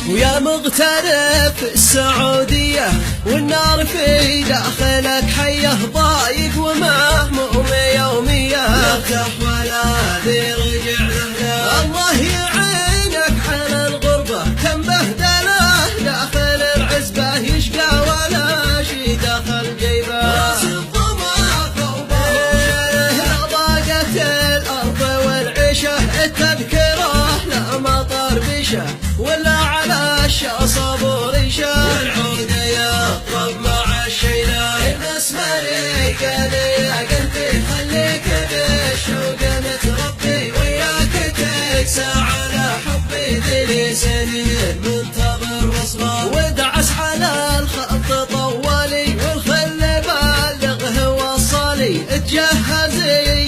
ويا مغترب في السعودية والنار في داخلك حيه ضايق ومهموم يومية ارتاح ولا ذي رجع له الله يعينك على الغربة كم بهدله داخل العزبة يشقى ولا شي داخل جيبه راس الضما ثوبه ضاقت الأرض والعيشة التذكره لا مطر بشه ولا على الشاصب وريشه والعود يطرب مع الشيلان الاسمر قال يا قلبي خليك بالشوق متربي وياك تكسى على حبي ذي سنين منتظر وصله ودعس على الخط طوالي والخل بالغه وصالي اتجهز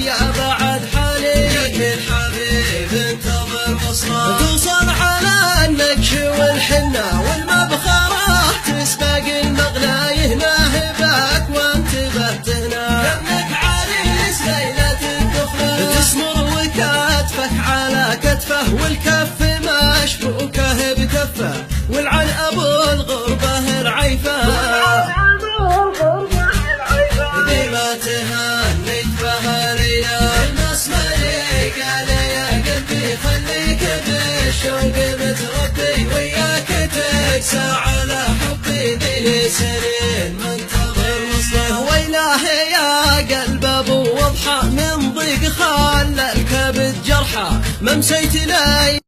يا بعد حالي لك الحبيب انتظر وصله توصل على النكش والحنة والمبخرة تسبق المغنى ناهبك وانتبهت هنا كأنك عريس ليلة الدخلة تسمر وكتفك على كتفه والكف مشبوكه بكفه والعنب الغربة العيفة ذي ما تهنيت بها ليلة المسمر قال يا قلبي خليك بالشوق متربي وياك تكسى على حبي ذي سنين منتظر وصله ويلاه يا قلب ابو وضحى من ضيق خلى الكبد جرحى ممسيت لي